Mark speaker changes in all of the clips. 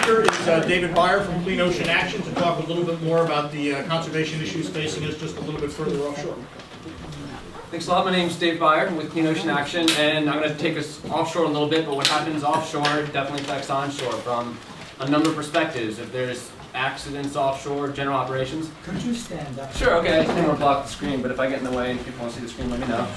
Speaker 1: speaker is David Byer from Clean Ocean Action to talk a little bit more about the conservation issues facing us just a little bit further offshore.
Speaker 2: Thanks a lot. My name is Dave Byer with Clean Ocean Action, and I'm going to take us offshore a little bit, but what happens offshore definitely affects onshore from a number of perspectives. If there's accidents offshore, general operations.
Speaker 3: Could you stand up?
Speaker 2: Sure, okay, I just didn't want to block the screen, but if I get in the way and people want to see the screen, let me know.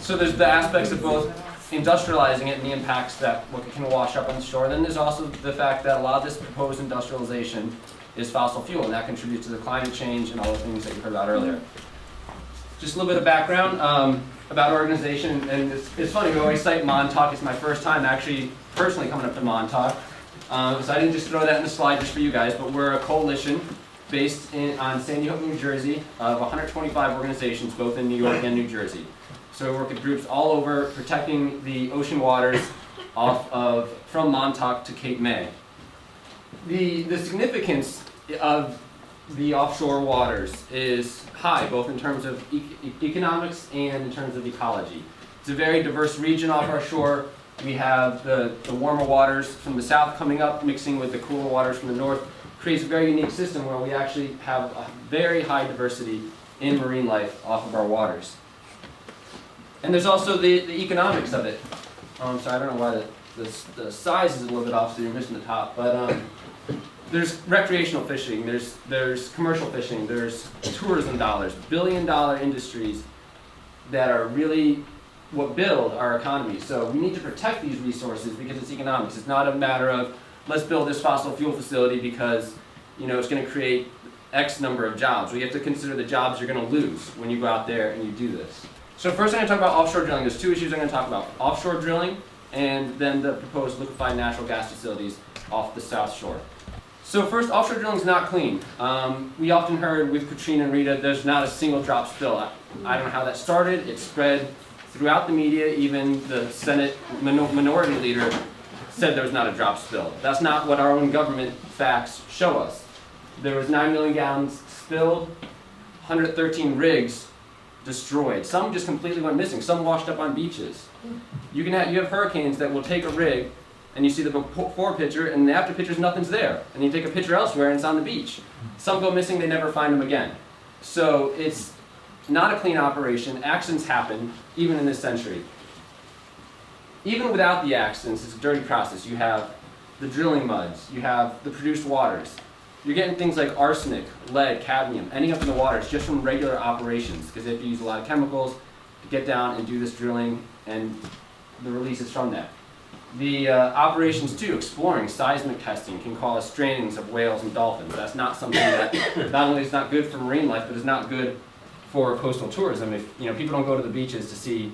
Speaker 2: So there's the aspects of both industrializing it and the impacts that what can wash up on the shore. Then there's also the fact that a lot of this proposed industrialization is fossil fuel, and that contributes to the climate change and all the things that you heard about earlier. Just a little bit of background about our organization, and it's funny, we always cite Montauk. It's my first time actually personally coming up to Montauk. So I didn't just throw that in the slide just for you guys, but we're a coalition based on Sandy Hook, New Jersey, of 125 organizations, both in New York and New Jersey. So we work with groups all over protecting the ocean waters from Montauk to Cape May. The significance of the offshore waters is high, both in terms of economics and in terms of ecology. It's a very diverse region off our shore. We have the warmer waters from the south coming up, mixing with the cooler waters from the north. Creates a very unique system where we actually have a very high diversity in marine life off of our waters. And there's also the economics of it. Sorry, I don't know why the size is a little bit off, so you're missing the top. But there's recreational fishing, there's commercial fishing, there's tourism dollars, billion-dollar industries that are really what build our economy. So we need to protect these resources because it's economics. It's not a matter of let's build this fossil fuel facility because it's going to create X number of jobs. We have to consider the jobs you're going to lose when you go out there and you do this. So first I'm going to talk about offshore drilling. There's two issues I'm going to talk about. Offshore drilling and then the proposed liquefied natural gas facilities off the South Shore. So first, offshore drilling is not clean. We often heard with Katrina and Rita, there's not a single drop spill. I don't know how that started. It spread throughout the media. Even the Senate minority leader said there was not a drop spill. That's not what our own government facts show us. There was 9 million gallons spilled, 113 rigs destroyed. Some just completely went missing. Some washed up on beaches. You have hurricanes that will take a rig and you see the before picture and the after picture, nothing's there. And you take a picture elsewhere and it's on the beach. Some go missing, they never find them again. So it's not a clean operation. Accidents happen, even in this century. Even without the accidents, it's a dirty process. You have the drilling muds, you have the produced waters. You're getting things like arsenic, lead, cadmium, ending up in the waters just from regular operations, because they have to use a lot of chemicals to get down and do this drilling, and the releases from that. The operations too, exploring, seismic testing, can cause strainings of whales and dolphins. That's not something that not only is not good for marine life, but is not good for coastal tourism. If people don't go to the beaches to see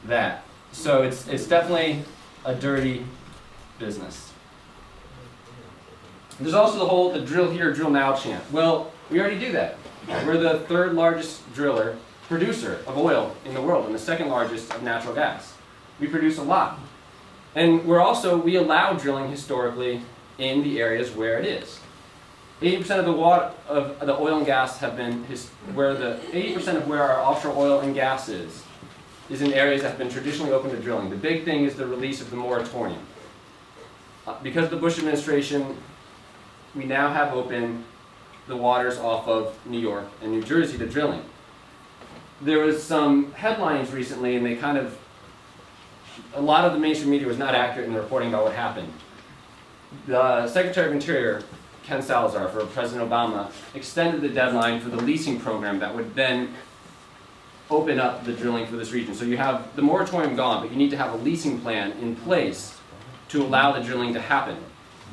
Speaker 2: that. So it's definitely a dirty business. There's also the drill here, drill now chant. Well, we already do that. We're the third largest producer of oil in the world, and the second largest of natural gas. We produce a lot. And we allow drilling historically in the areas where it is. 80% of the oil and gas have been 80% of where our offshore oil and gas is in areas that have been traditionally open to drilling. The big thing is the release of the moratorium. Because of the Bush administration, we now have open the waters off of New York and New Jersey to drilling. There was some headlines recently, and a lot of the mainstream media was not accurate in reporting about what happened. The Secretary of Interior, Ken Salazar, for President Obama, extended the deadline for the leasing program that would then open up the drilling for this region. So you have the moratorium gone, but you need to have a leasing plan in place to allow the drilling to happen.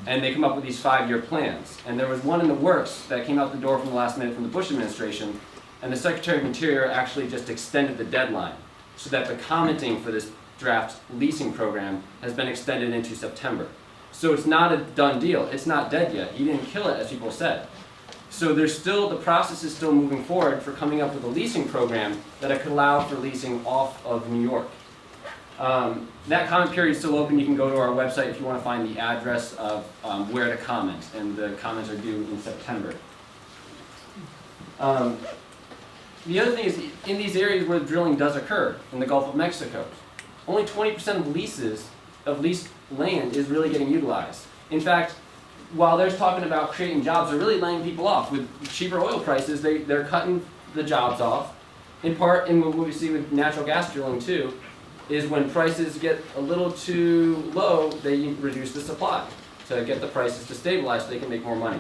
Speaker 2: And they come up with these 5-year plans. And there was one in the works that came out the door from the last minute from the Bush administration, and the Secretary of Interior actually just extended the deadline so that the commenting for this draft leasing program has been extended into September. So it's not a done deal. It's not dead yet. He didn't kill it, as people said. So the process is still moving forward for coming up with a leasing program that could allow for leasing off of New York. That comment period is still open. You can go to our website if you want to find the address of where to comment, and the comments are due in September. The other thing is, in these areas where drilling does occur, in the Gulf of Mexico, only 20% of leases of leased land is really getting utilized. In fact, while they're talking about creating jobs, they're really laying people off. With cheaper oil prices, they're cutting the jobs off. In part, and what we see with natural gas drilling too, is when prices get a little too low, they reduce the supply to get the prices to stabilize so they can make more money.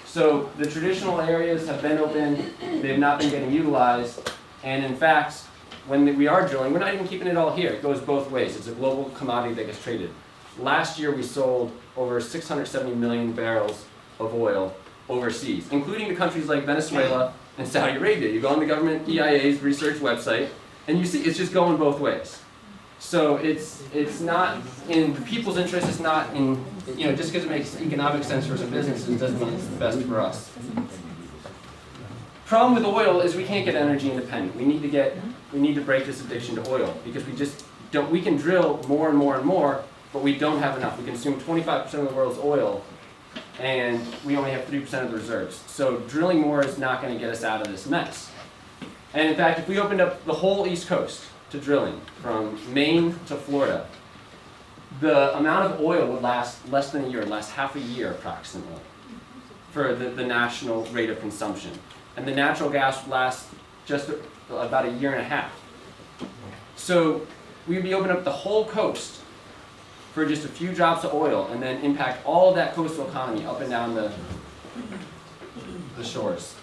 Speaker 2: So the traditional areas have been open, they've not been getting utilized, and in fact, when we are drilling, we're not even keeping it all here. It goes both ways. It's a global commodity that gets traded. Last year we sold over 670 million barrels of oil overseas, including to countries like Venezuela and Saudi Arabia. You go on the government EIA's research website, and you see it's just going both ways. So it's not in the people's interest, it's not in, just because it makes economic sense for some businesses doesn't mean it's the best for us. Problem with oil is we can't get energy independent. We need to break this addiction to oil because we can drill more and more and more, but we don't have enough. We consume 25% of the world's oil, and we only have 3% of the reserves. So drilling more is not going to get us out of this mess. And in fact, if we opened up the whole East Coast to drilling, from Maine to Florida, the amount of oil would last less than a year, last half a year approximately, for the national rate of consumption. And the natural gas lasts just about a year and a half. So we'd be opening up the whole coast for just a few drops of oil and then impact all of that coastal economy up and down the shores.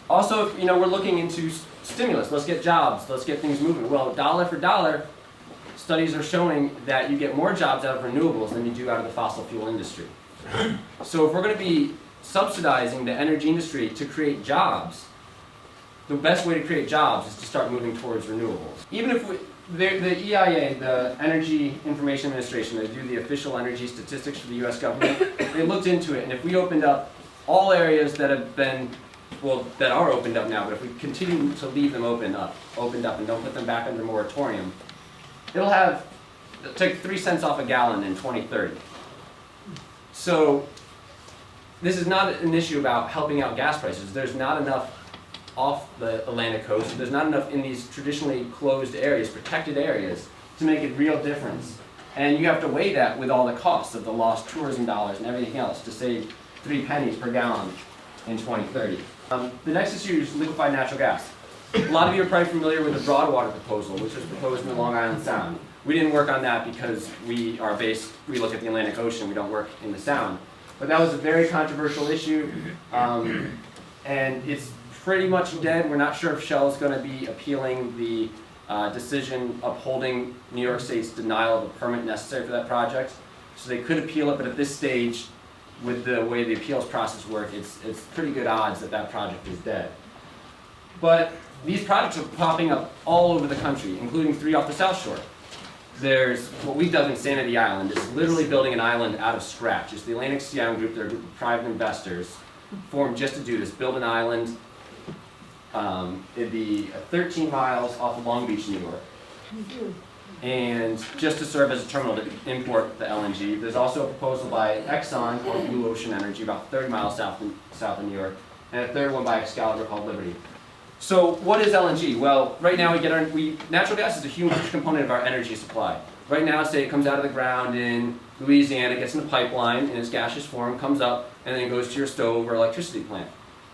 Speaker 2: Also, we're looking into stimulus. Let's get jobs. Let's get things moving. Well, dollar for dollar, studies are showing that you get more jobs out of renewables than you do out of the fossil fuel industry. So if we're going to be subsidizing the energy industry to create jobs, the best way to create jobs is to start moving towards renewables. Even if the EIA, the Energy Information Administration, they do the official energy statistics for the U.S. government, they looked into it, and if we opened up all areas that have been, that are opened up now, but if we continue to leave them opened up and don't put them back under moratorium, it'll take 3 cents off a gallon in 2030. So this is not an issue about helping out gas prices. There's not enough off the Atlantic coast. There's not enough in these traditionally closed areas, protected areas, to make a real difference. And you have to weigh that with all the costs of the lost tourism dollars and everything else to save 3 pennies per gallon in 2030. The next issue is liquefied natural gas. A lot of you are probably familiar with the Broadwater proposal, which was proposed in the Long Island Sound. We didn't work on that because we look at the Atlantic Ocean, we don't work in the Sound. But that was a very controversial issue, and it's pretty much dead. We're not sure if Shell's going to be appealing the decision upholding New York State's denial of a permit necessary for that project. So they could appeal it, but at this stage, with the way the appeals process works, it's pretty good odds that that project is dead. But these projects are popping up all over the country, including 3 off the South Shore. There's what we've done in Insanity Island. It's literally building an island out of scratch. It's the Atlantic Sea Island Group. They're a group of private investors formed just to do this, build an island. It'd be 13 miles off of Long Beach, New York. And just to serve as a terminal to import the LNG. There's also a proposal by Exxon called Blue Ocean Energy, about 30 miles south of New York, and a third one by Excalibur called Liberty. So what is LNG? Well, right now natural gas is a huge component of our energy supply. Right now, say it comes out of the ground in Louisiana, gets in a pipeline in its gaseous form, comes up, and then it goes to your stove or electricity plant.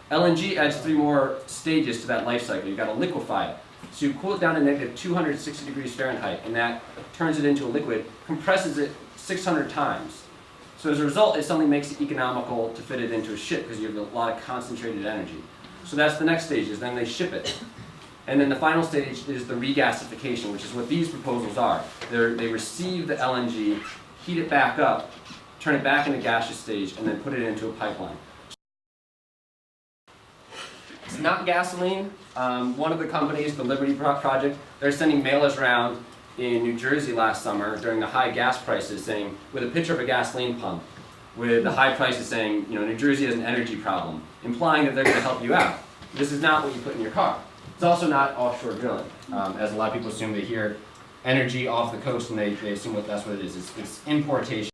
Speaker 2: LNG adds 3 more stages to that life cycle. You've got to liquefy it. So you cool it down to negative 260 degrees Fahrenheit, and that turns it into a liquid, compresses it 600 times. So as a result, it suddenly makes it economical to fit it into a ship because you have a lot of concentrated energy. So that's the next stage, is then they ship it. And then the final stage is the regasification, which is what these proposals are. They receive the LNG, heat it back up, turn it back into gaseous stage, and then put it into a pipeline. It's not gasoline. One of the companies, the Liberty Project, they're sending mailers around in New Jersey last summer during the high gas prices saying, with a picture of a gasoline pump, with the high prices saying, New Jersey has an energy problem, implying that they're going to help you out. This is not what you put in your car. It's also not offshore drilling, as a lot of people assume. They hear energy off the coast and they assume that's what it is. It's importation.